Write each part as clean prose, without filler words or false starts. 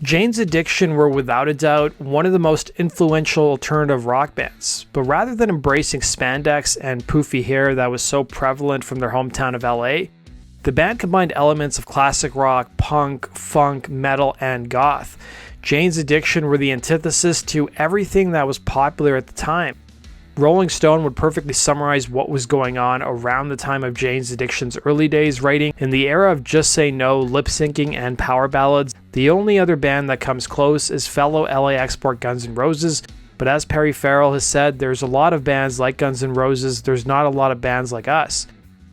Jane's Addiction were without a doubt one of the most influential alternative rock bands, but rather than embracing spandex and poofy hair that was so prevalent from their hometown of LA, the band combined elements of classic rock, punk, funk, metal, and goth. Jane's Addiction were the antithesis to everything that was popular at the time. Rolling Stone would perfectly summarize what was going on around the time of Jane's Addiction's early days, writing, "In the era of Just Say No, lip syncing, and power ballads, the only other band that comes close is fellow LA export Guns N' Roses, but as Perry Farrell has said, there's a lot of bands like Guns N' Roses, there's not a lot of bands like us."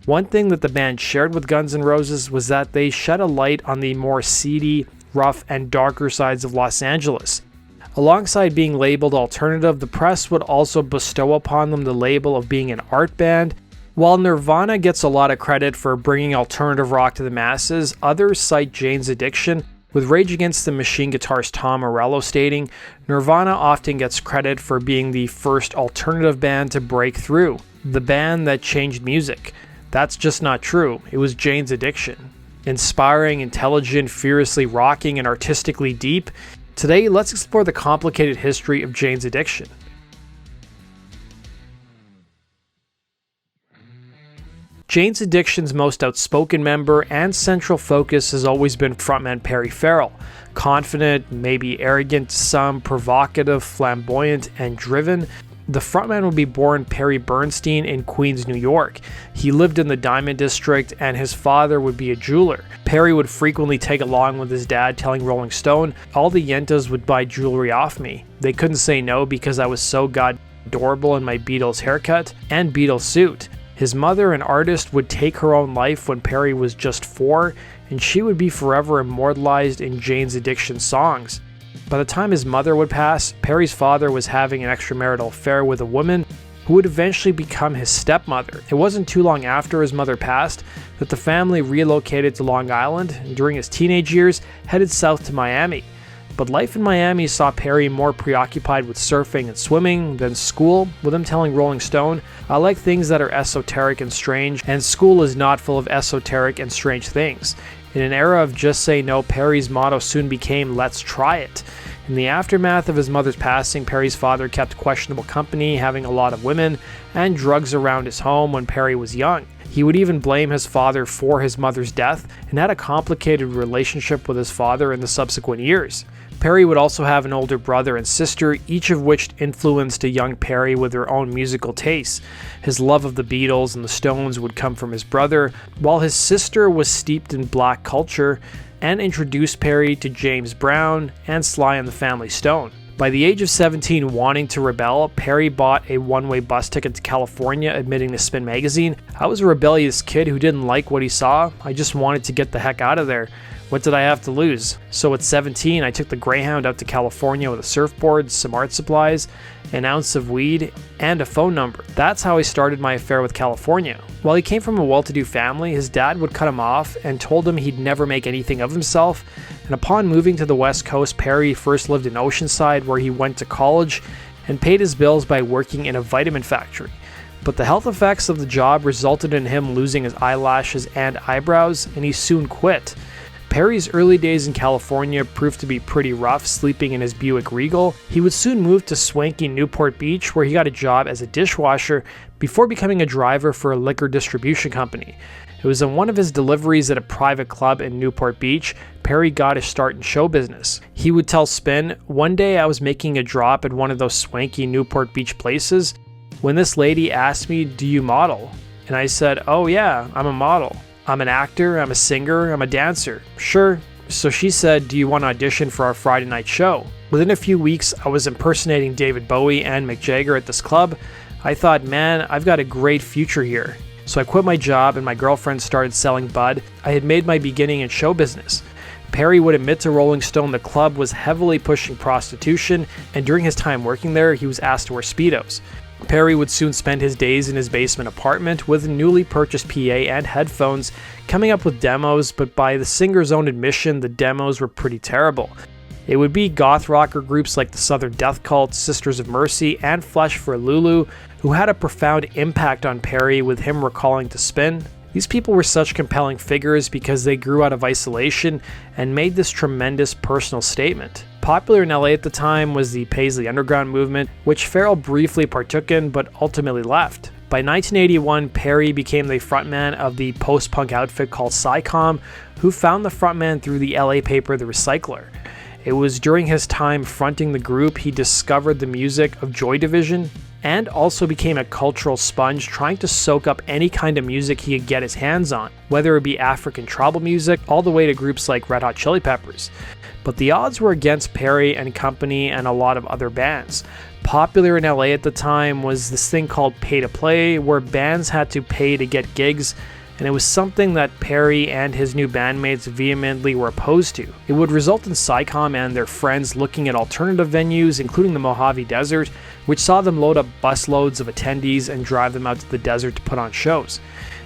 One thing that the band shared with Guns N' Roses was that they shed a light on the more seedy, rough, and darker sides of Los Angeles. Alongside being labeled alternative, the press would also bestow upon them the label of being an art band. While Nirvana gets a lot of credit for bringing alternative rock to the masses, others cite Jane's Addiction, with Rage Against the Machine guitarist Tom Morello stating, "Nirvana often gets credit for being the first alternative band to break through, the band that changed music. That's just not true. It was Jane's Addiction." Inspiring, intelligent, furiously rocking, and artistically deep, today, let's explore the complicated history of Jane's Addiction. Jane's Addiction's most outspoken member and central focus has always been frontman Perry Farrell. Confident, maybe arrogant to some, provocative, flamboyant, and driven, the frontman would be born Perry Bernstein in Queens, New York. He lived in the Diamond District, and his father would be a jeweler. Perry would frequently take along with his dad, telling Rolling Stone, "All the yentas would buy jewelry off me. They couldn't say no because I was so adorable in my Beatles haircut and Beatles suit." His mother, an artist, would take her own life when Perry was just 4, and she would be forever immortalized in Jane's Addiction songs. By the time his mother would pass, Perry's father was having an extramarital affair with a woman who would eventually become his stepmother. It wasn't too long after his mother passed that the family relocated to Long Island, and during his teenage years headed south to Miami. But life in Miami saw Perry more preoccupied with surfing and swimming than school, with him telling Rolling Stone, "I like things that are esoteric and strange, and school is not full of esoteric and strange things." In an era of Just Say No, Perry's motto soon became, "Let's try it." In the aftermath of his mother's passing, Perry's father kept questionable company, having a lot of women and drugs around his home when Perry was young. He would even blame his father for his mother's death and had a complicated relationship with his father in the subsequent years. Perry would also have an older brother and sister, each of which influenced a young Perry with their own musical tastes. His love of the Beatles and the Stones would come from his brother, while his sister was steeped in black culture and introduced Perry to James Brown and Sly and the Family Stone. By the age of 17, wanting to rebel, Perry bought a one-way bus ticket to California, admitting to Spin magazine, "I was a rebellious kid who didn't like what he saw. I just wanted to get the heck out of there. What did I have to lose?" So at 17, I took the Greyhound out to California with a surfboard, some art supplies, an ounce of weed, and a phone number. That's how I started my affair with California. While he came from a well-to-do family, his dad would cut him off and told him he'd never make anything of himself. And upon moving to the West Coast, Perry first lived in Oceanside, where he went to college and paid his bills by working in a vitamin factory. But the health effects of the job resulted in him losing his eyelashes and eyebrows, and he soon quit. Perry's early days in California proved to be pretty rough, sleeping in his Buick Regal. He would soon move to swanky Newport Beach, where he got a job as a dishwasher before becoming a driver for a liquor distribution company. It was on one of his deliveries at a private club in Newport Beach, Perry got his start in show business. He would tell Spin, "One day I was making a drop at one of those swanky Newport Beach places when this lady asked me, 'Do you model?' And I said, 'Oh yeah, I'm a model. I'm an actor, I'm a singer, I'm a dancer.' 'Sure.' So she said, 'Do you want to audition for our Friday night show?' Within a few weeks, I was impersonating David Bowie and Mick Jagger at this club. I thought, man, I've got a great future here. So I quit my job and my girlfriend started selling bud. I had made my beginning in show business. Perry would admit to Rolling Stone the club was heavily pushing prostitution, and during his time working there, he was asked to wear Speedos. Perry would soon spend his days in his basement apartment with a newly purchased PA and headphones, coming up with demos, but by the singer's own admission, the demos were pretty terrible. It would be goth rocker groups like the Southern Death Cult, Sisters of Mercy, and Flesh for Lulu, who had a profound impact on Perry, with him recalling to Spin, These people were such compelling figures because they grew out of isolation and made this tremendous personal statement. Popular in LA at the time was the Paisley Underground movement, which Farrell briefly partook in but ultimately left. By 1981, Perry became the frontman of the post-punk outfit called Psycom, who found the frontman through the LA paper The Recycler. It was during his time fronting the group he discovered the music of Joy Division, and also became a cultural sponge, trying to soak up any kind of music he could get his hands on, whether it be African tribal music, all the way to groups like Red Hot Chili Peppers. But the odds were against Perry and company and a lot of other bands. Popular in LA at the time was this thing called pay to play, where bands had to pay to get gigs, and it was something that Perry and his new bandmates vehemently were opposed to. It would result in Psycom and their friends looking at alternative venues, including the Mojave Desert, which saw them load up busloads of attendees and drive them out to the desert to put on shows.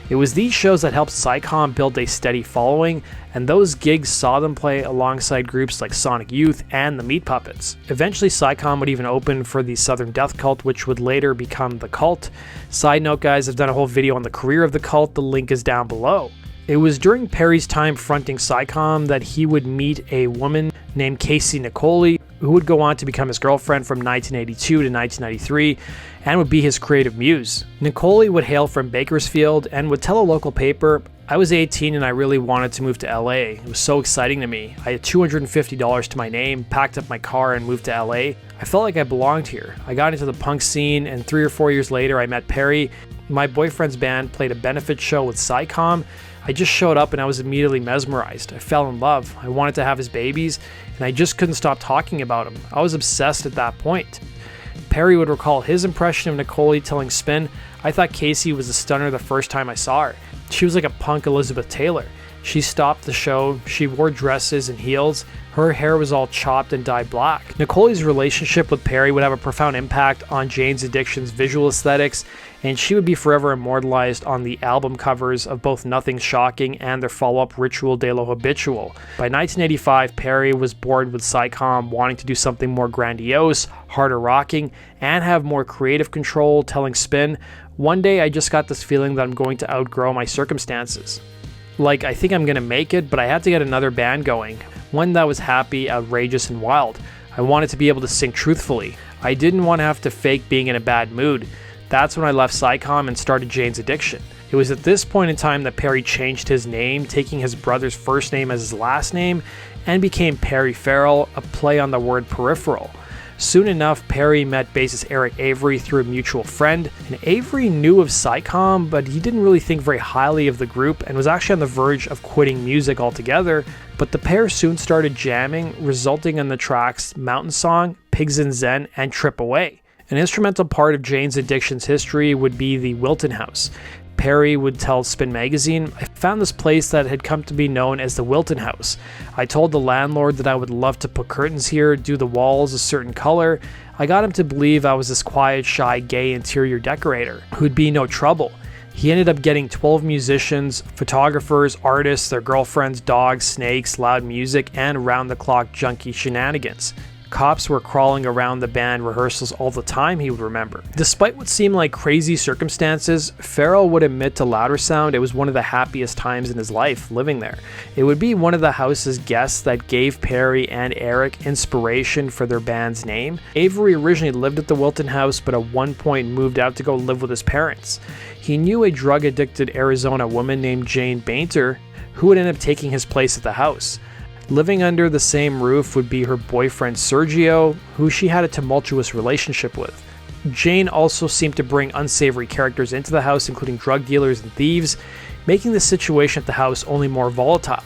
It was these shows that helped Psycom build a steady following, and those gigs saw them play alongside groups like Sonic Youth and the Meat Puppets. Eventually, Psycom would even open for the Southern Death Cult, which would later become the Cult. Side note, guys, I've done a whole video on the career of the Cult, the link is down below. It was during Perry's time fronting Psycom that he would meet a woman named Casey Nicoli, who would go on to become his girlfriend from 1982 to 1993 and would be his creative muse. Nicoli would hail from Bakersfield and would tell a local paper, "I was 18 and I really wanted to move to LA. It was so exciting to me. I had $250 to my name, packed up my car and moved to LA. I felt like I belonged here. I got into the punk scene and 3 or 4 years later I met Perry. My boyfriend's band played a benefit show with Psycom. I just showed up and I was immediately mesmerized. I fell in love. I wanted to have his babies, and I just couldn't stop talking about him. I was obsessed at that point." Perry would recall his impression of Nicoli telling Spin, "I thought Casey was a stunner the first time I saw her. She was like a punk Elizabeth Taylor. She stopped the show, she wore dresses and heels, her hair was all chopped and dyed black." Nicoli's relationship with Perry would have a profound impact on Jane's Addiction's visual aesthetics, and she would be forever immortalized on the album covers of both Nothing Shocking and their follow-up Ritual de lo Habitual. By 1985, Perry was bored with Psycom, wanting to do something more grandiose, harder rocking, and have more creative control, telling Spin, "One day I just got this feeling that I'm going to outgrow my circumstances. Like, I think I'm going to make it, but I had to get another band going. One that was happy, outrageous, and wild. I wanted to be able to sing truthfully. I didn't want to have to fake being in a bad mood. That's when I left Psycom and started Jane's Addiction." It was at this point in time that Perry changed his name, taking his brother's first name as his last name, and became Perry Farrell, a play on the word peripheral. Soon enough, Perry met bassist Eric Avery through a mutual friend, and Avery knew of Psycom, but he didn't really think very highly of the group and was actually on the verge of quitting music altogether, but the pair soon started jamming, resulting in the tracks Mountain Song, Pigs in Zen, and Trip Away. An instrumental part of Jane's Addiction's history would be the Wilton House. Perry would tell Spin Magazine, "I found this place that had come to be known as the Wilton House. I told the landlord that I would love to put curtains here, do the walls a certain color. I got him to believe I was this quiet, shy, gay interior decorator who'd be no trouble. He ended up getting 12 musicians, photographers, artists, their girlfriends, dogs, snakes, loud music, and round-the-clock junkie shenanigans. Cops were crawling around the band rehearsals all the time," he would remember. Despite what seemed like crazy circumstances, Farrell would admit to Louder Sound it was one of the happiest times in his life living there. It would be one of the house's guests that gave Perry and Eric inspiration for their band's name. Avery originally lived at the Wilton House, but at one point moved out to go live with his parents. He knew a drug-addicted Arizona woman named Jane Bainter, who would end up taking his place at the house. Living under the same roof would be her boyfriend Sergio, who she had a tumultuous relationship with. Jane also seemed to bring unsavory characters into the house, including drug dealers and thieves, making the situation at the house only more volatile.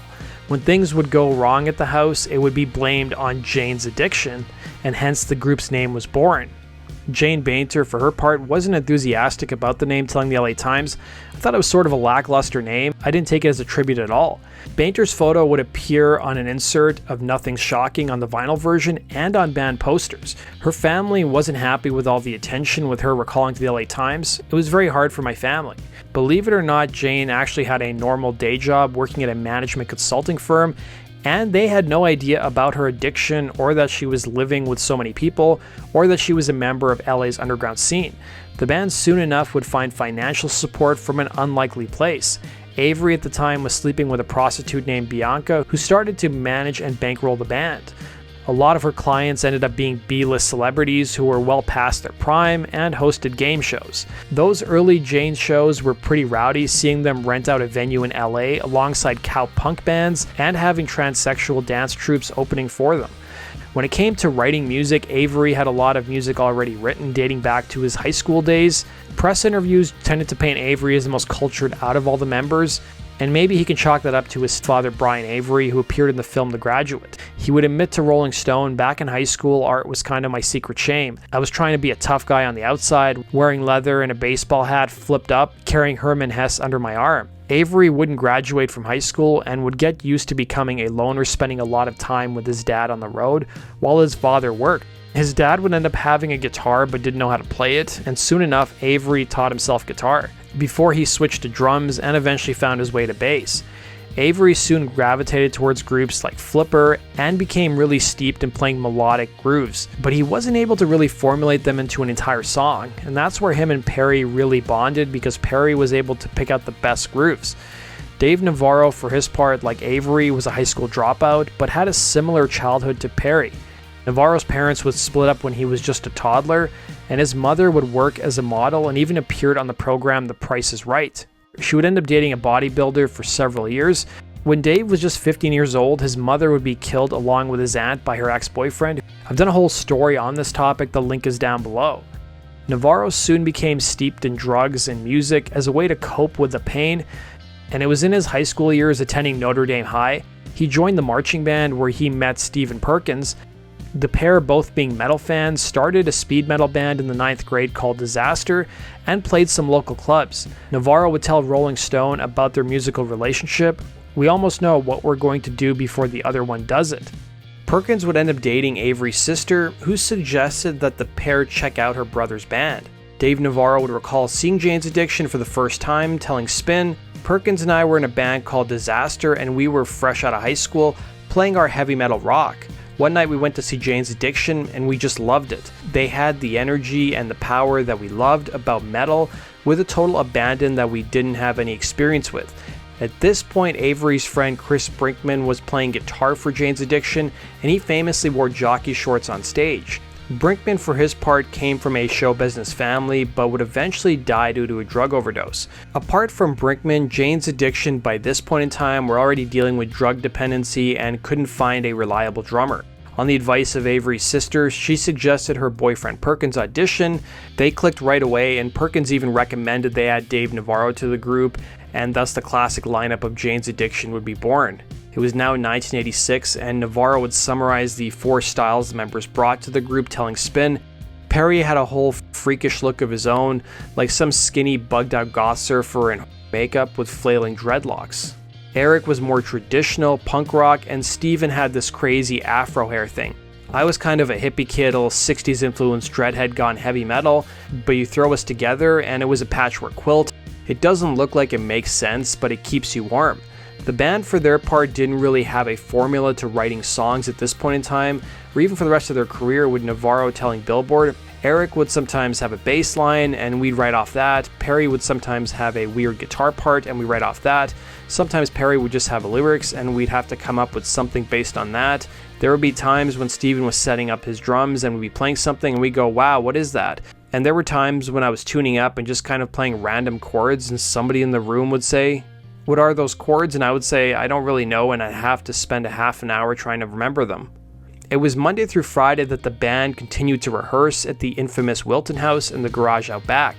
When things would go wrong at the house, it would be blamed on Jane's Addiction, and hence the group's name was born. Jane Bainter, for her part, wasn't enthusiastic about the name, telling the LA Times, "I thought it was sort of a lackluster name. I didn't take it as a tribute at all." Bainter's photo would appear on an insert of Nothing Shocking on the vinyl version and on band posters. Her family wasn't happy with all the attention, with her recalling to the LA Times, "It was very hard for my family." Believe it or not, Jane actually had a normal day job working at a management consulting firm, and they had no idea about her addiction or that she was living with so many people or that she was a member of LA's underground scene. The band soon enough would find financial support from an unlikely place. Avery at the time was sleeping with a prostitute named Bianca, who started to manage and bankroll the band. A lot of her clients ended up being B-list celebrities who were well past their prime and hosted game shows. Those early Jane's shows were pretty rowdy, seeing them rent out a venue in LA alongside cowpunk bands and having transsexual dance troupes opening for them. When it came to writing music, Avery had a lot of music already written dating back to his high school days. Press interviews tended to paint Avery as the most cultured out of all the members, and maybe he can chalk that up to his father Brian Avery, who appeared in the film The Graduate. He would admit to Rolling Stone, "Back in high school, art was kind of my secret shame. I was trying to be a tough guy on the outside, wearing leather and a baseball hat flipped up, carrying Herman Hesse under my arm." Avery wouldn't graduate from high school and would get used to becoming a loner, spending a lot of time with his dad on the road while his father worked. His dad would end up having a guitar but didn't know how to play it, and soon enough Avery taught himself guitar, before he switched to drums and eventually found his way to bass. Avery soon gravitated towards groups like Flipper and became really steeped in playing melodic grooves, but he wasn't able to really formulate them into an entire song, and that's where him and Perry really bonded, because Perry was able to pick out the best grooves. Dave Navarro, for his part, like Avery, was a high school dropout, but had a similar childhood to Perry. Navarro's parents would split up when he was just a toddler, and his mother would work as a model and even appeared on the program The Price is Right. She would end up dating a bodybuilder for several years. When Dave was just 15 years old, his mother would be killed along with his aunt by her ex-boyfriend. I've done a whole story on this topic, the link is down below. Navarro soon became steeped in drugs and music as a way to cope with the pain, and it was in his high school years attending Notre Dame High. He joined the marching band where he met Stephen Perkins. The pair, both being metal fans, started a speed metal band in the 9th grade called Disaster and played some local clubs. Navarro would tell Rolling Stone about their musical relationship, "We almost know what we're going to do before the other one does it." Perkins would end up dating Avery's sister, who suggested that the pair check out her brother's band. Dave Navarro would recall seeing Jane's Addiction for the first time, telling Spin, "Perkins and I were in a band called Disaster and we were fresh out of high school, playing our heavy metal rock. One night we went to see Jane's Addiction and we just loved it. They had the energy and the power that we loved about metal with a total abandon that we didn't have any experience with." At this point, Avery's friend Chris Brinkman was playing guitar for Jane's Addiction, and he famously wore jockey shorts on stage. Brinkman, for his part, came from a show business family, but would eventually die due to a drug overdose. Apart from Brinkman, Jane's Addiction by this point in time were already dealing with drug dependency and couldn't find a reliable drummer. On the advice of Avery's sister, she suggested her boyfriend Perkins audition. They clicked right away, and Perkins even recommended they add Dave Navarro to the group, and thus the classic lineup of Jane's Addiction would be born. It was now 1986, and Navarro would summarize the 4 styles the members brought to the group, telling Spin, "Perry had a whole freakish look of his own, like some skinny bugged-out goth surfer in makeup with flailing dreadlocks. Eric was more traditional, punk rock, and Steven had this crazy Afro hair thing. I was kind of a hippie kid, a little 60s influenced Dreadhead gone heavy metal, but you throw us together and it was a patchwork quilt. It doesn't look like it makes sense, but it keeps you warm." The band, for their part, didn't really have a formula to writing songs at this point in time, or even for the rest of their career, with Navarro telling Billboard, "Eric would sometimes have a bass line and we'd write off that. Perry would sometimes have a weird guitar part and we write off that. Sometimes Perry would just have lyrics and we'd have to come up with something based on that. There would be times when Steven was setting up his drums and we'd be playing something and we'd go, wow, what is that? And there were times when I was tuning up and just kind of playing random chords and somebody in the room would say, 'What are those chords?' And I would say, 'I don't really know,' and I'd have to spend a half an hour trying to remember them." It was Monday through Friday that the band continued to rehearse at the infamous Wilton House in the garage out back.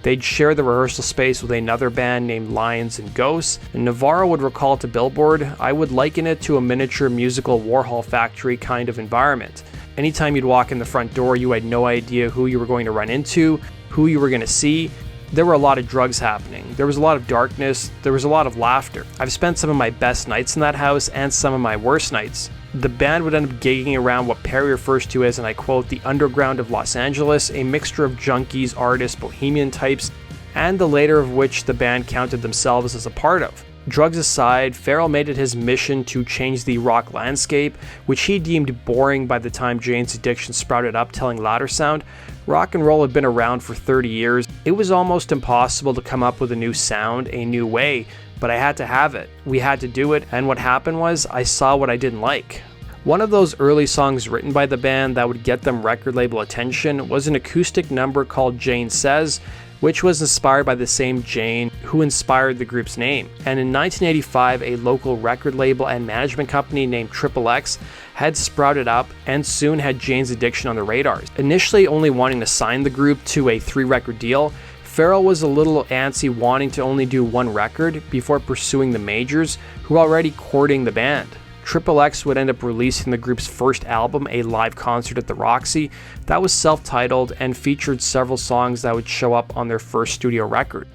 They'd share the rehearsal space with another band named Lions and Ghosts, and Navarro would recall to Billboard, "I would liken it to a miniature musical Warhol factory kind of environment. Anytime you'd walk in the front door, you had no idea who you were going to run into, who you were going to see. There were a lot of drugs happening. There was a lot of darkness. There was a lot of laughter. I've spent some of my best nights in that house and some of my worst nights." The band would end up gigging around what Perry refers to as, and I quote, "the underground of Los Angeles, a mixture of junkies, artists, bohemian types, and the later of which the band counted themselves as a part of." Drugs aside, Farrell made it his mission to change the rock landscape, which he deemed boring by the time Jane's Addiction sprouted up, telling Louder Sound, "Rock and roll had been around for 30 years. It was almost impossible to come up with a new sound, a new way, but I had to have it. We had to do it, and what happened was I saw what I didn't like. One of those early songs written by the band that would get them record label attention was an acoustic number called Jane Says, which was inspired by the same Jane who inspired the group's name. And in 1985, a local record label and management company named XXX had sprouted up and soon had Jane's Addiction on the radars. Initially only wanting to sign the group to a 3-record deal, Farrell was a little antsy wanting to only do 1 record before pursuing the majors, who were already courting the band. XXX would end up releasing the group's first album, a live concert at the Roxy, that was self-titled and featured several songs that would show up on their first studio record.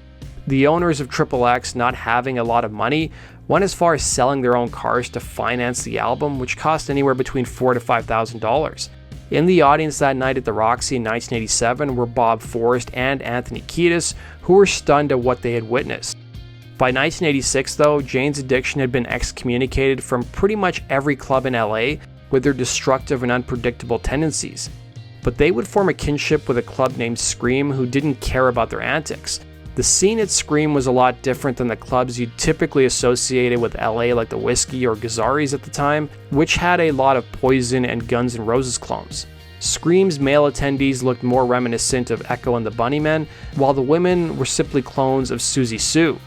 The owners of XXX, not having a lot of money, went as far as selling their own cars to finance the album, which cost anywhere between $4,000 to $5,000. In the audience that night at the Roxy in 1987 were Bob Forrest and Anthony Kiedis, who were stunned at what they had witnessed. By 1986 though, Jane's Addiction had been excommunicated from pretty much every club in LA with their destructive and unpredictable tendencies. But they would form a kinship with a club named Scream who didn't care about their antics. The scene at Scream was a lot different than the clubs you'd typically associated with LA like the Whiskey or Gazzarri's at the time, which had a lot of Poison and Guns N' Roses clones. Scream's male attendees looked more reminiscent of Echo and the Bunnymen, while the women were simply clones of Susie Sue.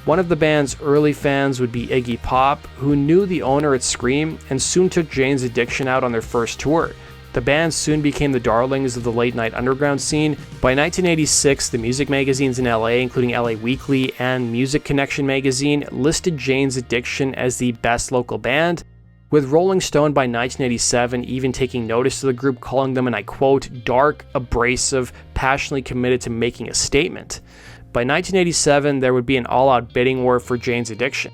One of the band's early fans would be Iggy Pop, who knew the owner at Scream and soon took Jane's Addiction out on their first tour. The band soon became the darlings of the late-night underground scene. By 1986, the music magazines in LA, including LA Weekly and Music Connection magazine, listed Jane's Addiction as the best local band, with Rolling Stone by 1987 even taking notice of the group, calling them, and I quote, dark, abrasive, passionately committed to making a statement. By 1987, there would be an all-out bidding war for Jane's Addiction.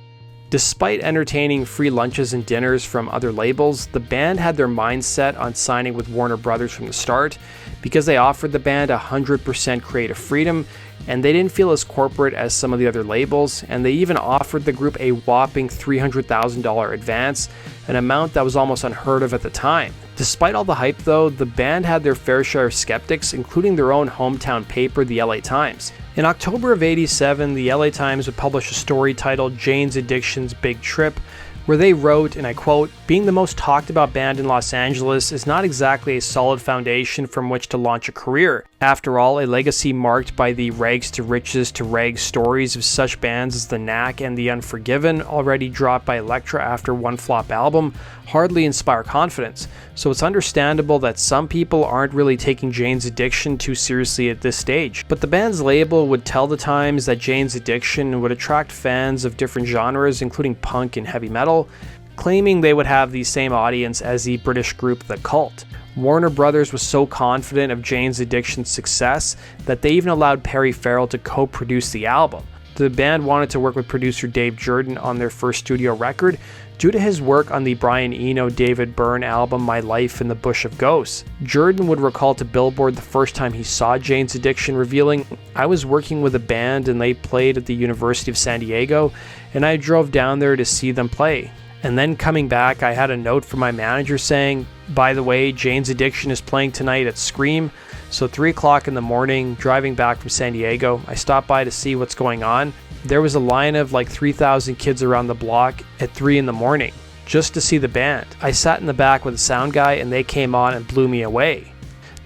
Despite entertaining free lunches and dinners from other labels, the band had their mind set on signing with Warner Brothers from the start because they offered the band 100% creative freedom, and they didn't feel as corporate as some of the other labels, and they even offered the group a whopping $300,000 advance, an amount that was almost unheard of at the time. Despite all the hype though, the band had their fair share of skeptics, including their own hometown paper, the LA Times. In October of '87, the LA Times would publish a story titled Jane's Addiction's Big Trip, where they wrote, and I quote, being the most talked about band in Los Angeles is not exactly a solid foundation from which to launch a career. After all, a legacy marked by the rags to riches to rags stories of such bands as The Knack and The Unforgiven, already dropped by Elektra after one flop album, hardly inspire confidence. So it's understandable that some people aren't really taking Jane's Addiction too seriously at this stage. But the band's label would tell the Times that Jane's Addiction would attract fans of different genres, including punk and heavy metal, claiming they would have the same audience as the British group The Cult. Warner Brothers was so confident of Jane's Addiction's success that they even allowed Perry Farrell to co-produce the album. The band wanted to work with producer Dave Jordan on their first studio record due to his work on the Brian Eno, David Byrne album My Life in the Bush of Ghosts. Jordan would recall to Billboard the first time he saw Jane's Addiction, revealing, I was working with a band and they played at the University of San Diego, and I drove down there to see them play. And then coming back, I had a note from my manager saying, by the way, Jane's Addiction is playing tonight at Scream. So 3 o'clock in the morning, driving back from San Diego, I stopped by to see what's going on. There was a line of like 3,000 kids around the block at 3 in the morning just to see the band. I sat in the back with a sound guy and they came on and blew me away.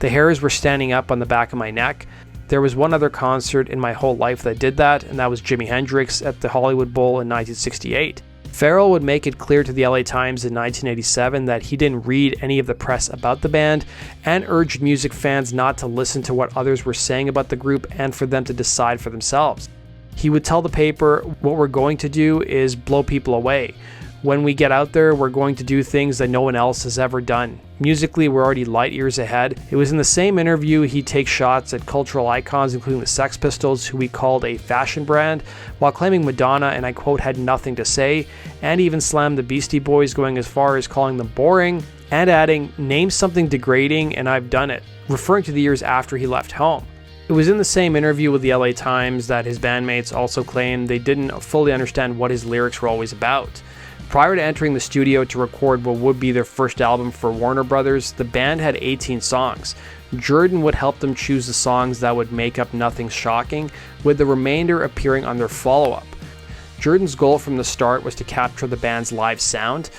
The hairs were standing up on the back of my neck. There was one other concert in my whole life that did that, and that was Jimi Hendrix at the Hollywood Bowl in 1968. Farrell would make it clear to the LA Times in 1987 that he didn't read any of the press about the band and urged music fans not to listen to what others were saying about the group and for them to decide for themselves. He would tell the paper, what we're going to do is blow people away. When we get out there, we're going to do things that no one else has ever done. Musically, we're already light years ahead. It was in the same interview he'd take shots at cultural icons, including the Sex Pistols, who he called a fashion brand, while claiming Madonna, and I quote, had nothing to say, and even slammed the Beastie Boys, going as far as calling them boring, and adding, name something degrading and I've done it, referring to the years after he left home. It was in the same interview with the LA Times that his bandmates also claimed they didn't fully understand what his lyrics were always about. Prior to entering the studio to record what would be their first album for Warner Brothers, the band had 18 songs. Jordan would help them choose the songs that would make up Nothing Shocking, with the remainder appearing on their follow-up. Jordan's goal from the start was to capture the band's live sound,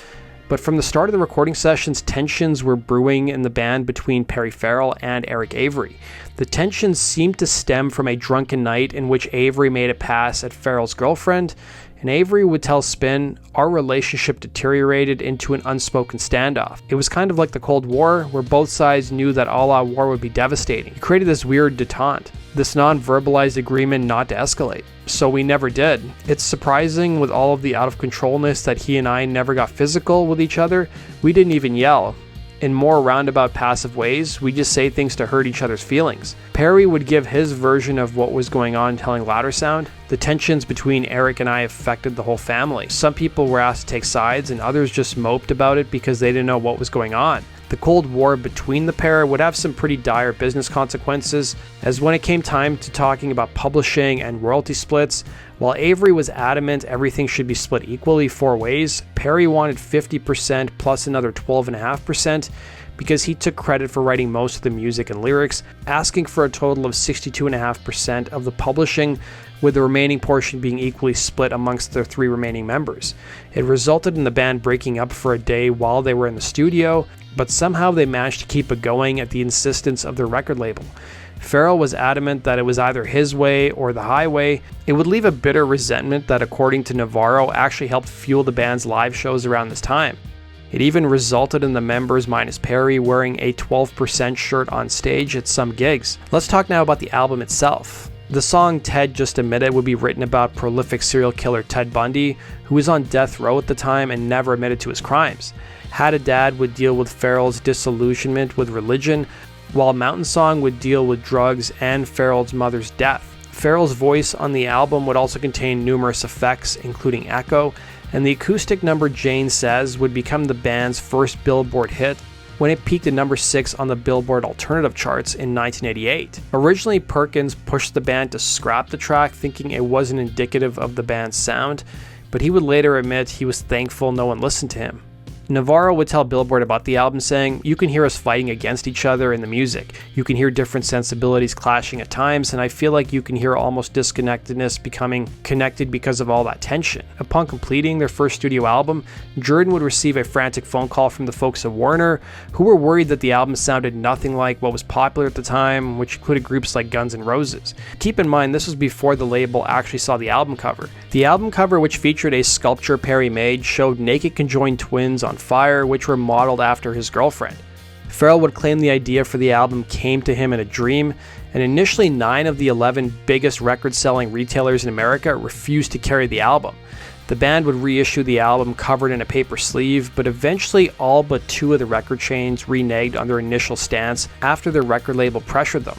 but from the start of the recording sessions, tensions were brewing in the band between Perry Farrell and Eric Avery. The tensions seemed to stem from a drunken night in which Avery made a pass at Farrell's girlfriend, and Avery would tell Spin, "Our relationship deteriorated into an unspoken standoff. It was kind of like the Cold War, where both sides knew that all-out war would be devastating. It created this weird detente, this non-verbalized agreement not to escalate. So we never did. It's surprising with all of the out-of-controlness that he and I never got physical with each other. We didn't even yell. In more roundabout passive ways, we just say things to hurt each other's feelings." Perry would give his version of what was going on, telling Louder Sound, "The tensions between Eric and I affected the whole family. Some people were asked to take sides and others just moped about it because they didn't know what was going on. The Cold War between the pair would have some pretty dire business consequences, as when it came time to talking about publishing and royalty splits, while Avery was adamant everything should be split equally 4 ways, Perry wanted 50% plus another 12.5% because he took credit for writing most of the music and lyrics, asking for a total of 62.5% of the publishing, with the remaining portion being equally split amongst their 3 remaining members. It resulted in the band breaking up for a day while they were in the studio, but somehow they managed to keep it going at the insistence of their record label. Farrell was adamant that it was either his way or the highway. It would leave a bitter resentment that, according to Navarro, actually helped fuel the band's live shows around this time. It even resulted in the members minus Perry wearing a 12% shirt on stage at some gigs. Let's talk now about the album itself. The song Ted Just Admitted would be written about prolific serial killer Ted Bundy, who was on death row at the time and never admitted to his crimes. Had a Dad would deal with Farrell's disillusionment with religion, while Mountain Song would deal with drugs and Farrell's mother's death. Farrell's voice on the album would also contain numerous effects, including echo, and the acoustic number Jane Says would become the band's first Billboard hit when it peaked at number 6 on the Billboard Alternative charts in 1988. Originally, Perkins pushed the band to scrap the track, thinking it wasn't indicative of the band's sound, but he would later admit he was thankful no one listened to him. Navarro would tell Billboard about the album, saying, "You can hear us fighting against each other in the music. You can hear different sensibilities clashing at times, and I feel like you can hear almost disconnectedness becoming connected because of all that tension." Upon completing their first studio album, Jordan would receive a frantic phone call from the folks at Warner, who were worried that the album sounded nothing like what was popular at the time, which included groups like Guns N' Roses. Keep in mind, this was before the label actually saw the album cover. The album cover, which featured a sculpture Perry made, showed naked conjoined twins on fire, which were modeled after his girlfriend. Farrell would claim the idea for the album came to him in a dream, and initially 9 of the 11 biggest record-selling retailers in America refused to carry the album. The band would reissue the album covered in a paper sleeve, but eventually all but 2 of the record chains reneged on their initial stance after their record label pressured them.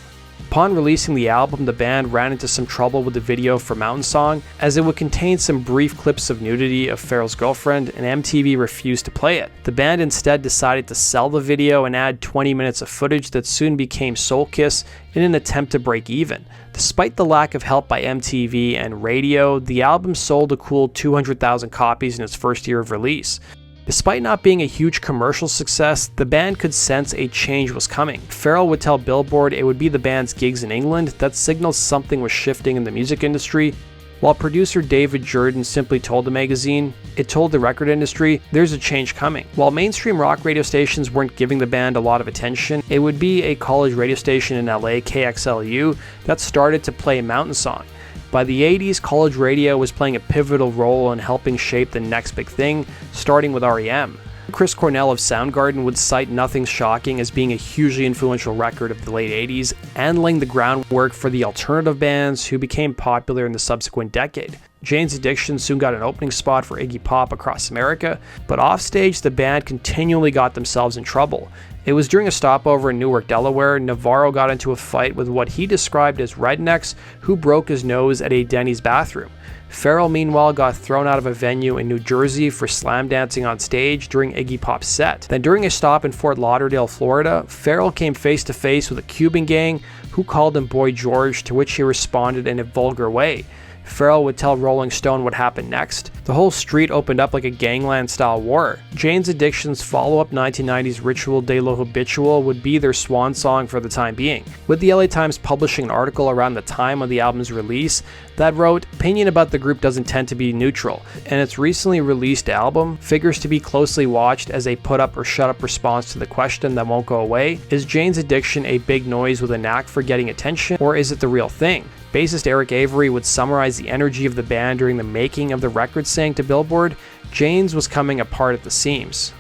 Upon releasing the album, the band ran into some trouble with the video for Mountain Song, as it would contain some brief clips of nudity of Farrell's girlfriend, and MTV refused to play it. The band instead decided to sell the video and add 20 minutes of footage that soon became Soul Kiss in an attempt to break even. Despite the lack of help by MTV and radio, the album sold a cool 200,000 copies in its first year of release. Despite not being a huge commercial success, the band could sense a change was coming. Farrell would tell Billboard it would be the band's gigs in England that signaled something was shifting in the music industry, while producer David Jordan simply told the magazine, "It told the record industry, there's a change coming." While mainstream rock radio stations weren't giving the band a lot of attention, it would be a college radio station in LA, KXLU, that started to play Mountain Song. By the 80s, college radio was playing a pivotal role in helping shape the next big thing, starting with REM. Chris Cornell of Soundgarden would cite Nothing Shocking as being a hugely influential record of the late 80s and laying the groundwork for the alternative bands who became popular in the subsequent decade. Jane's Addiction soon got an opening spot for Iggy Pop across America, but offstage the band continually got themselves in trouble. It was during a stopover in Newark, Delaware, Navarro got into a fight with what he described as rednecks who broke his nose at a Denny's bathroom. Farrell, meanwhile, got thrown out of a venue in New Jersey for slam dancing on stage during Iggy Pop's set. Then during a stop in Fort Lauderdale, Florida, Farrell came face to face with a Cuban gang who called him Boy George, to which he responded in a vulgar way. Farrell would tell Rolling Stone what happened next. The whole street opened up like a gangland-style war. Jane's Addiction's follow-up 1990s Ritual de lo Habitual would be their swan song for the time being, with the LA Times publishing an article around the time of the album's release that wrote, "Opinion about the group doesn't tend to be neutral, and its recently released album figures to be closely watched as a put-up or shut-up response to the question that won't go away, is Jane's Addiction a big noise with a knack for getting attention, or is it the real thing?" Bassist Eric Avery would summarize the energy of the band during the making of the record, saying to Billboard, "Jane's was coming apart at the seams."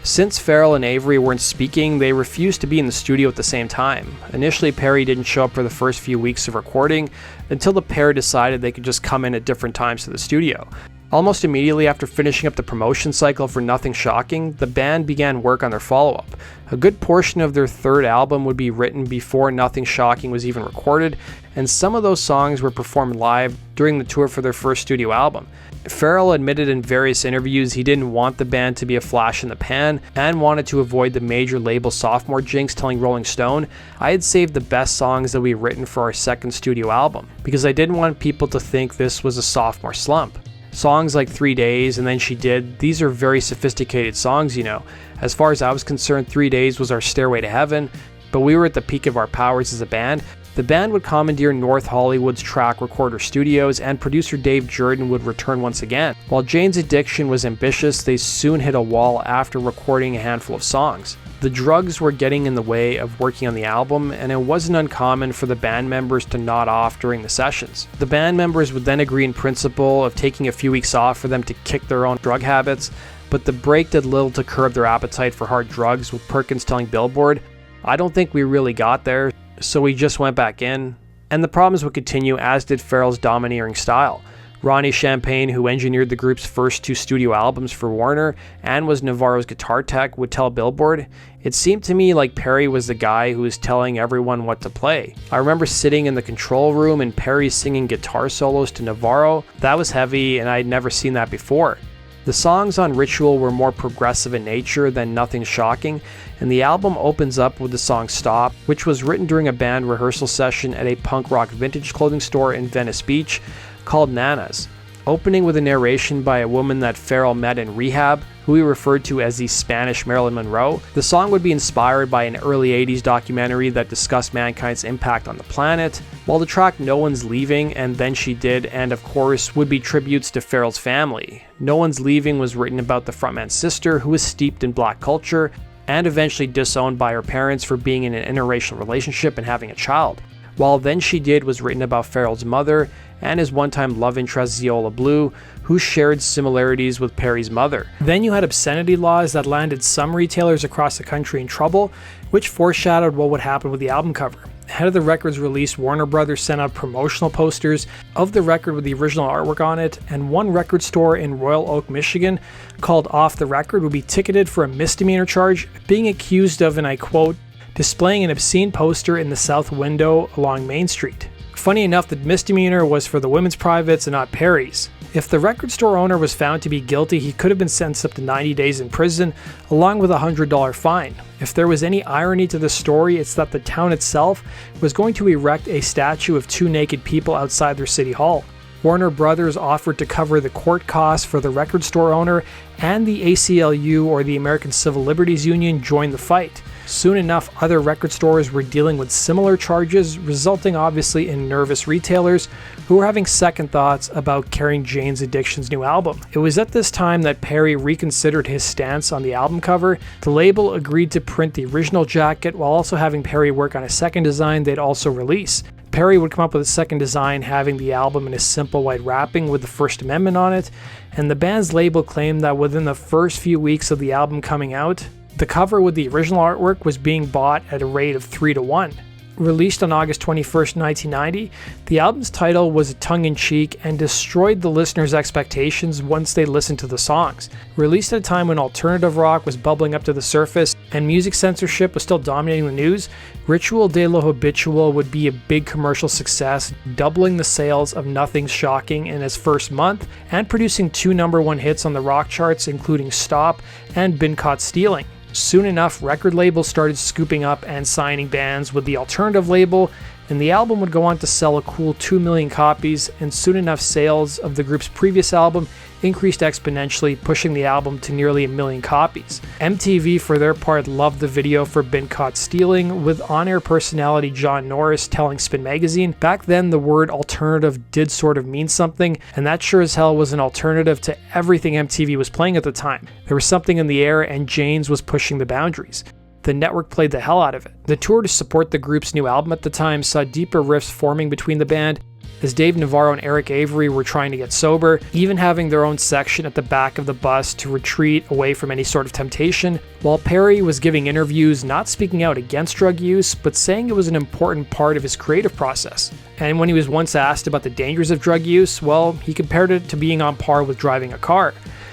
Since Farrell and Avery weren't speaking, they refused to be in the studio at the same time. Initially, Perry didn't show up for the first few weeks of recording until the pair decided they could just come in at different times to the studio. Almost immediately after finishing up the promotion cycle for Nothing Shocking, the band began work on their follow-up. A good portion of their third album would be written before Nothing Shocking was even recorded, and some of those songs were performed live during the tour for their first studio album. Farrell admitted in various interviews he didn't want the band to be a flash in the pan and wanted to avoid the major label sophomore jinx, telling Rolling Stone, "I had saved the best songs that we had written for our second studio album because I didn't want people to think this was a sophomore slump. Songs like 3 Days and Then She Did, these are very sophisticated songs, you know. As far as I was concerned, 3 Days was our stairway to heaven, but we were at the peak of our powers as a band." The band would commandeer North Hollywood's Track Recorder Studios, and producer Dave Jordan would return once again. While Jane's Addiction was ambitious, they soon hit a wall after recording a handful of songs. The drugs were getting in the way of working on the album, and it wasn't uncommon for the band members to nod off during the sessions. The band members would then agree in principle of taking a few weeks off for them to kick their own drug habits, but the break did little to curb their appetite for hard drugs, with Perkins telling Billboard, "I don't think we really got there, so we just went back in." And the problems would continue, as did Farrell's domineering style. Ronnie Champagne, who engineered the group's first 2 studio albums for Warner and was Navarro's guitar tech, would tell Billboard, "It seemed to me like Perry was the guy who was telling everyone what to play. I remember sitting in the control room and Perry singing guitar solos to Navarro. That was heavy, and I'd never seen that before." The songs on Ritual were more progressive in nature than Nothing Shocking, and the album opens up with the song Stop, which was written during a band rehearsal session at a punk rock vintage clothing store in Venice Beach called Nana's. Opening with a narration by a woman that Farrell met in rehab, who he referred to as the Spanish Marilyn Monroe, the song would be inspired by an early 80s documentary that discussed mankind's impact on the planet, while the track No One's Leaving and Then She Did, and of course, would be tributes to Farrell's family. No One's Leaving was written about the frontman's sister, who was steeped in black culture and eventually disowned by her parents for being in an interracial relationship and having a child, while Then She Did was written about Farrell's mother and his one-time love interest Zeola Blue, who shared similarities with Perry's mother. Then you had obscenity laws that landed some retailers across the country in trouble, which foreshadowed what would happen with the album cover. Ahead of the record's release, Warner Brothers sent out promotional posters of the record with the original artwork on it, and one record store in Royal Oak, Michigan, called Off the Record, would be ticketed for a misdemeanor charge, being accused of, and I quote, "displaying an obscene poster in the south window along Main Street." Funny enough, the misdemeanor was for the women's privates and not Perry's. If the record store owner was found to be guilty, he could have been sentenced up to 90 days in prison, along with a $100 fine. If there was any irony to the story, it's that the town itself was going to erect a statue of 2 naked people outside their city hall. Warner Brothers offered to cover the court costs for the record store owner, and the ACLU, or the American Civil Liberties Union, joined the fight. Soon enough, other record stores were dealing with similar charges, resulting obviously in nervous retailers who were having second thoughts about carrying Jane's Addiction's new album. It was at this time that Perry reconsidered his stance on the album cover. The label agreed to print the original jacket while also having Perry work on a second design they'd also release. Perry would come up with a second design having the album in a simple white wrapping with the First Amendment on it, and the band's label claimed that within the first few weeks of the album coming out, the cover with the original artwork was being bought at a rate of 3-to-1. Released on August 21st, 1990, the album's title was tongue-in-cheek and destroyed the listeners' expectations once they listened to the songs. Released at a time when alternative rock was bubbling up to the surface and music censorship was still dominating the news, Ritual de lo Habitual would be a big commercial success, doubling the sales of Nothing Shocking in its first month and producing 2 number-1 hits on the rock charts, including Stop and Been Caught Stealing. Soon enough, record labels started scooping up and signing bands with the alternative label, and the album would go on to sell a cool 2 million copies, and soon enough sales of the group's previous album increased exponentially, pushing the album to nearly 1 million copies. MTV, for their part, loved the video for Been Caught Stealing, with on-air personality John Norris telling Spin Magazine, back then the word alternative did sort of mean something, and that sure as hell was an alternative to everything MTV was playing at the time. There was something in the air, and Jane's was pushing the boundaries. The network played the hell out of it. The tour to support the group's new album at the time saw deeper rifts forming between the band, as Dave Navarro and Eric Avery were trying to get sober, even having their own section at the back of the bus to retreat away from any sort of temptation, while Perry was giving interviews not speaking out against drug use, but saying it was an important part of his creative process. And when he was once asked about the dangers of drug use, well, he compared it to being on par with driving a car.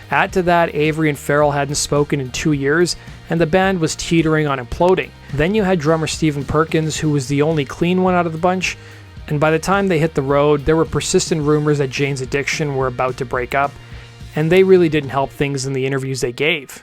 Add to that, Avery and Farrell hadn't spoken in 2 years, and the band was teetering on imploding. Then you had drummer Stephen Perkins, who was the only clean one out of the bunch, and by the time they hit the road, there were persistent rumors that Jane's Addiction were about to break up, and they really didn't help things in the interviews they gave.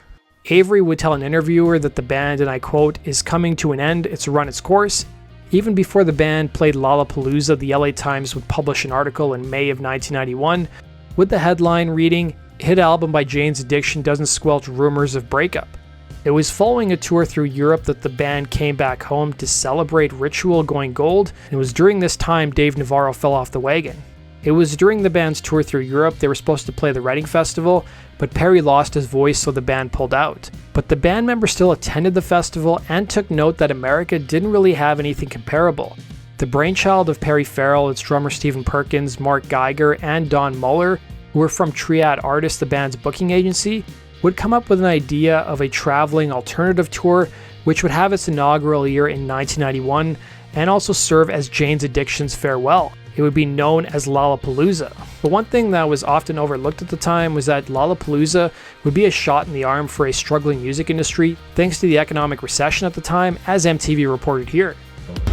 Avery would tell an interviewer that the band, and I quote, is coming to an end, it's run its course. Even before the band played Lollapalooza, the LA Times would publish an article in May of 1991 with the headline reading, "Hit album by Jane's Addiction doesn't squelch rumors of breakup." It was following a tour through Europe that the band came back home to celebrate Ritual going gold, and it was during this time Dave Navarro fell off the wagon. It was during the band's tour through Europe they were supposed to play the Reading Festival, but Perry lost his voice so the band pulled out. But the band members still attended the festival and took note that America didn't really have anything comparable. The brainchild of Perry Farrell, its drummer Stephen Perkins, Mark Geiger, and Don Muller, who were from Triad Artists, the band's booking agency, would come up with an idea of a traveling alternative tour which would have its inaugural year in 1991 and also serve as Jane's Addiction's farewell. It would be known as Lollapalooza. But one thing that was often overlooked at the time was that Lollapalooza would be a shot in the arm for a struggling music industry thanks to the economic recession at the time, as MTV reported here.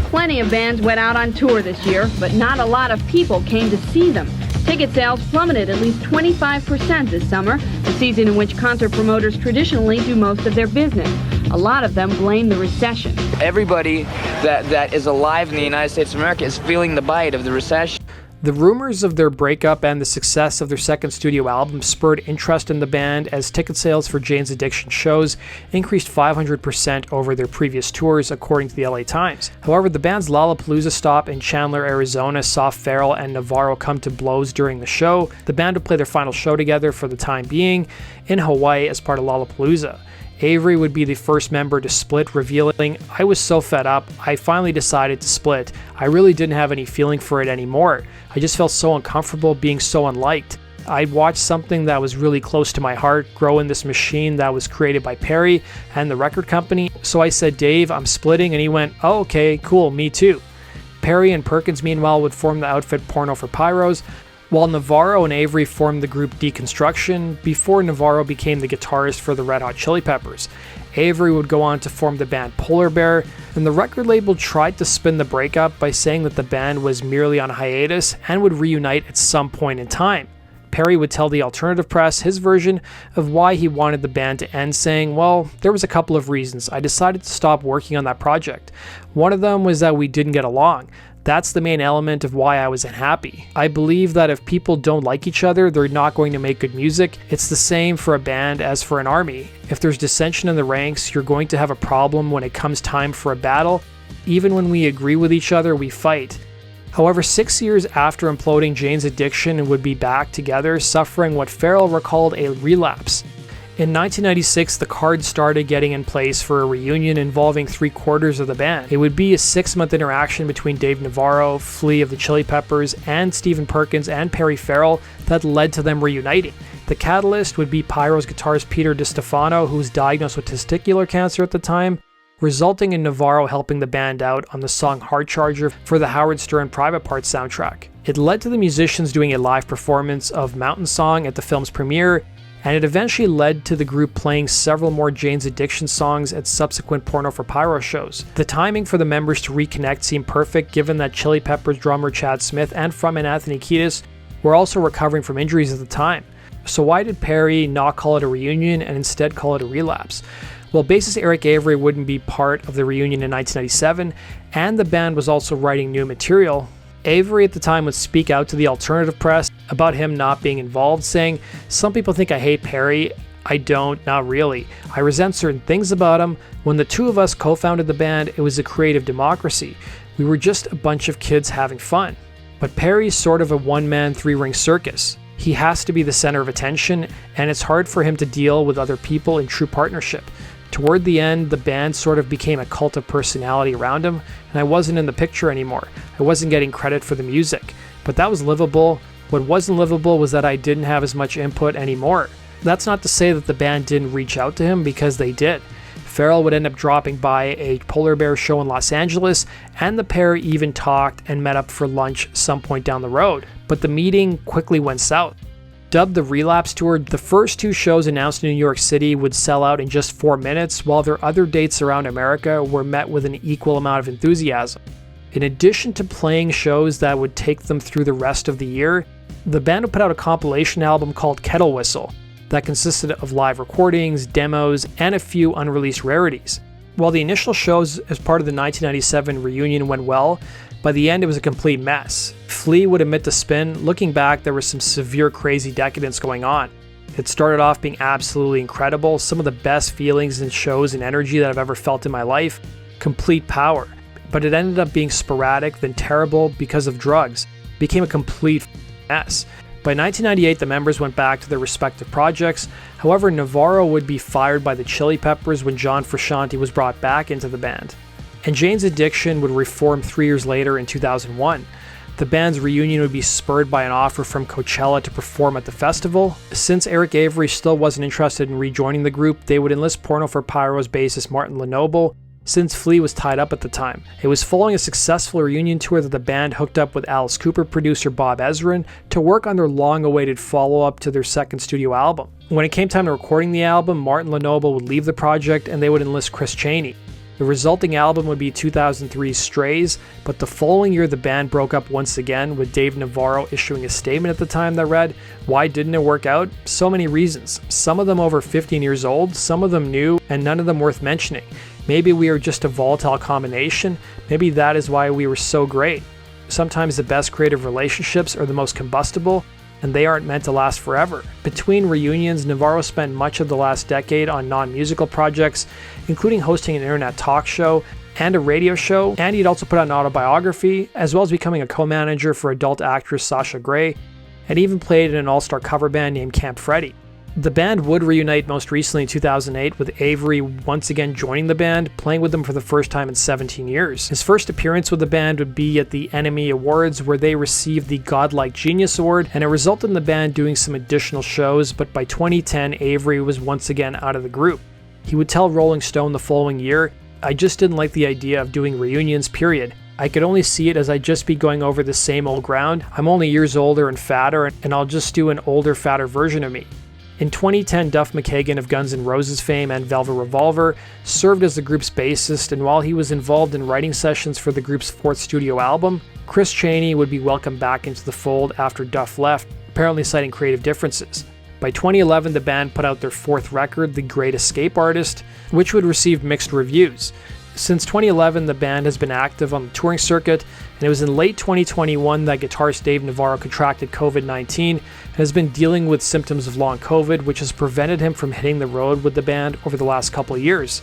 Plenty of bands went out on tour this year, but not a lot of people came to see them. Ticket sales plummeted at least 25% this summer, the season in which concert promoters traditionally do most of their business. A lot of them blame the recession. Everybody that is alive in the United States of America is feeling the bite of the recession. The rumors of their breakup and the success of their second studio album spurred interest in the band as ticket sales for Jane's Addiction shows increased 500% over their previous tours, according to the LA Times. However, the band's Lollapalooza stop in Chandler, Arizona saw Farrell and Navarro come to blows during the show. The band would play their final show together for the time being in Hawaii as part of Lollapalooza. Avery would be the first member to split, revealing, "I was so fed up, I finally decided to split. I really didn't have any feeling for it anymore. I just felt so uncomfortable being so unliked. I'd watched something that was really close to my heart grow in this machine that was created by Perry and the record company. So I said, Dave, I'm splitting," and he went, "Oh, okay, cool, me too." Perry and Perkins, meanwhile, would form the outfit Porno for Pyros, while Navarro and Avery formed the group Deconstruction before Navarro became the guitarist for the Red Hot Chili Peppers. Avery would go on to form the band Polar Bear, and the record label tried to spin the breakup by saying that the band was merely on hiatus and would reunite at some point in time. Perry would tell the alternative press his version of why he wanted the band to end, saying, "Well, there was a couple of reasons. I decided to stop working on that project. One of them was that we didn't get along. That's the main element of why I was unhappy. I believe that if people don't like each other, they're not going to make good music. It's the same for a band as for an army. If there's dissension in the ranks, you're going to have a problem when it comes time for a battle. Even when we agree with each other, we fight." However, 6 years after imploding, Jane's Addiction would be back together, suffering what Farrell recalled a relapse. In 1996, the cards started getting in place for a reunion involving 3/4 of the band. It would be a 6-month interaction between Dave Navarro, Flea of the Chili Peppers, and Stephen Perkins and Perry Farrell that led to them reuniting. The catalyst would be Pyro's guitarist Peter DiStefano, who was diagnosed with testicular cancer at the time, resulting in Navarro helping the band out on the song Heart Charger for the Howard Stern Private Parts soundtrack. It led to the musicians doing a live performance of Mountain Song at the film's premiere, and it eventually led to the group playing several more Jane's Addiction songs at subsequent Porno for Pyro shows. The timing for the members to reconnect seemed perfect, given that Chili Peppers drummer Chad Smith and frontman Anthony Kiedis were also recovering from injuries at the time. So why did Perry not call it a reunion and instead call it a relapse? Well, bassist Eric Avery wouldn't be part of the reunion in 1997, and the band was also writing new material. Avery at the time would speak out to the alternative press about him not being involved, saying, "Some people think I hate Perry. I don't, not really. I resent certain things about him. When the two of us co-founded the band, it was a creative democracy. We were just a bunch of kids having fun. But Perry's sort of a one-man, three-ring circus. He has to be the center of attention, and it's hard for him to deal with other people in true partnership. Toward the end, the band sort of became a cult of personality around him, and I wasn't in the picture anymore. I wasn't getting credit for the music. But that was livable. What wasn't livable was that I didn't have as much input anymore." That's not to say that the band didn't reach out to him, because they did. Farrell would end up dropping by a Polar Bear show in Los Angeles, and the pair even talked and met up for lunch some point down the road. But the meeting quickly went south. Dubbed the Relapse Tour, the first two shows announced in New York City would sell out in just 4 minutes, while their other dates around America were met with an equal amount of enthusiasm. In addition to playing shows that would take them through the rest of the year, the band would put out a compilation album called Kettle Whistle that consisted of live recordings, demos, and a few unreleased rarities. While the initial shows as part of the 1997 reunion went well, by the end it was a complete mess. Flea would admit to Spin, looking back, there was some severe crazy decadence going on. It started off being absolutely incredible, some of the best feelings and shows and energy that I've ever felt in my life, complete power. But it ended up being sporadic, then terrible because of drugs. It became a complete mess. By 1998, the members went back to their respective projects. However, Navarro would be fired by the Chili Peppers when John Frusciante was brought back into the band. And Jane's Addiction would reform 3 years later in 2001. The band's reunion would be spurred by an offer from Coachella to perform at the festival. Since Eric Avery still wasn't interested in rejoining the group, they would enlist Porno for Pyro's bassist Martin Lenoble, since Flea was tied up at the time. It was following a successful reunion tour that the band hooked up with Alice Cooper producer Bob Ezrin to work on their long-awaited follow-up to their second studio album. When it came time to recording the album, Martin Lenoble would leave the project and they would enlist Chris Chaney. The resulting album would be 2003's Strays, but the following year the band broke up once again, with Dave Navarro issuing a statement at the time that read, "Why didn't it work out? So many reasons. Some of them over 15 years old, some of them new, and none of them worth mentioning. Maybe we are just a volatile combination. Maybe that is why we were so great. Sometimes the best creative relationships are the most combustible, and they aren't meant to last forever." Between reunions, Navarro spent much of the last decade on non-musical projects, including hosting an internet talk show and a radio show, and he'd also put out an autobiography, as well as becoming a co-manager for adult actress Sasha Grey, and even played in an all-star cover band named Camp Freddy. The band would reunite most recently in 2008, with Avery once again joining the band, playing with them for the first time in 17 years. His first appearance with the band would be at the Enemy Awards, where they received the Godlike Genius Award, and it resulted in the band doing some additional shows, but by 2010, Avery was once again out of the group. He would tell Rolling Stone the following year, "I just didn't like the idea of doing reunions, period. I could only see it as I'd just be going over the same old ground. I'm only years older and fatter, and I'll just do an older, fatter version of me." In 2010, Duff McKagan of Guns N' Roses fame and Velvet Revolver served as the group's bassist, and while he was involved in writing sessions for the group's fourth studio album, Chris Chaney would be welcomed back into the fold after Duff left, apparently citing creative differences. By 2011, the band put out their fourth record, The Great Escape Artist, which would receive mixed reviews. Since 2011, the band has been active on the touring circuit, and it was in late 2021 that guitarist Dave Navarro contracted COVID-19 and has been dealing with symptoms of long COVID, which has prevented him from hitting the road with the band over the last couple of years.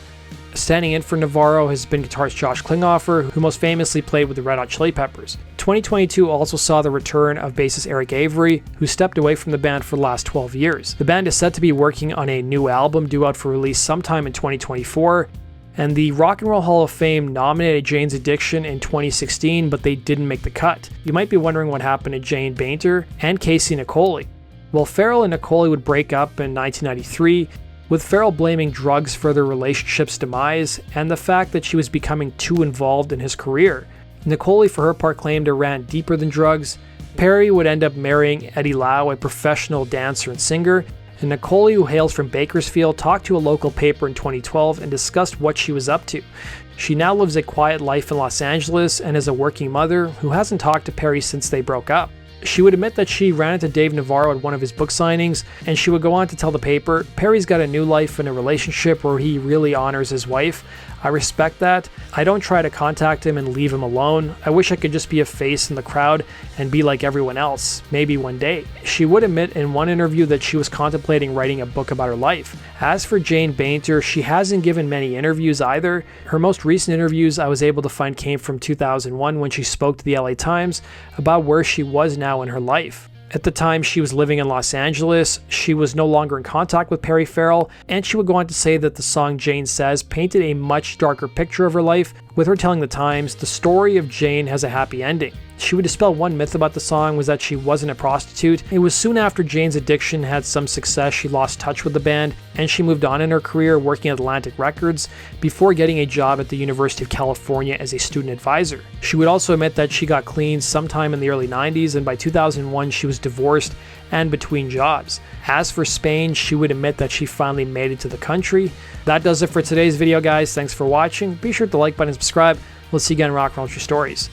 Standing in for Navarro has been guitarist Josh Klinghoffer, who most famously played with the Red Hot Chili Peppers. 2022 also saw the return of bassist Eric Avery, who stepped away from the band for the last 12 years. The band is said to be working on a new album due out for release sometime in 2024, and the Rock and Roll Hall of Fame nominated Jane's Addiction in 2016, but they didn't make the cut. You might be wondering what happened to Jane Bainter and Casey Nicole. Well, Farrell and Nicole would break up in 1993, with Farrell blaming drugs for their relationship's demise and the fact that she was becoming too involved in his career. Nicole, for her part, claimed it ran deeper than drugs. Perry would end up marrying Eddie Lau, a professional dancer and singer, and Nicole, who hails from Bakersfield, talked to a local paper in 2012 and discussed what she was up to. She now lives a quiet life in Los Angeles and is a working mother who hasn't talked to Perry since they broke up. She would admit that she ran into Dave Navarro at one of his book signings, and she would go on to tell the paper, "Perry's got a new life in a relationship where he really honors his wife. I respect that. I don't try to contact him and leave him alone. I wish I could just be a face in the crowd and be like everyone else, maybe one day." She would admit in one interview that she was contemplating writing a book about her life. As for Jane Bainter, she hasn't given many interviews either. Her most recent interviews I was able to find came from 2001 when she spoke to the LA Times about where she was now in her life. At the time, she was living in Los Angeles, she was no longer in contact with Perry Farrell, and she would go on to say that the song Jane Says painted a much darker picture of her life, with her telling the Times, "The story of Jane has a happy ending." She would dispel one myth about the song was that she wasn't a prostitute. It was soon after Jane's addiction had some success she lost touch with the band, and she moved on in her career working at Atlantic Records before getting a job at the University of California as a student advisor. She would also admit that she got clean sometime in the early 90s, and by 2001 she was divorced and between jobs. As for Spain, she would admit that she finally made it to the country. That does it for today's video, guys. Thanks for watching. Be sure to like button and subscribe. We'll see you again in Rock and Roll True Stories.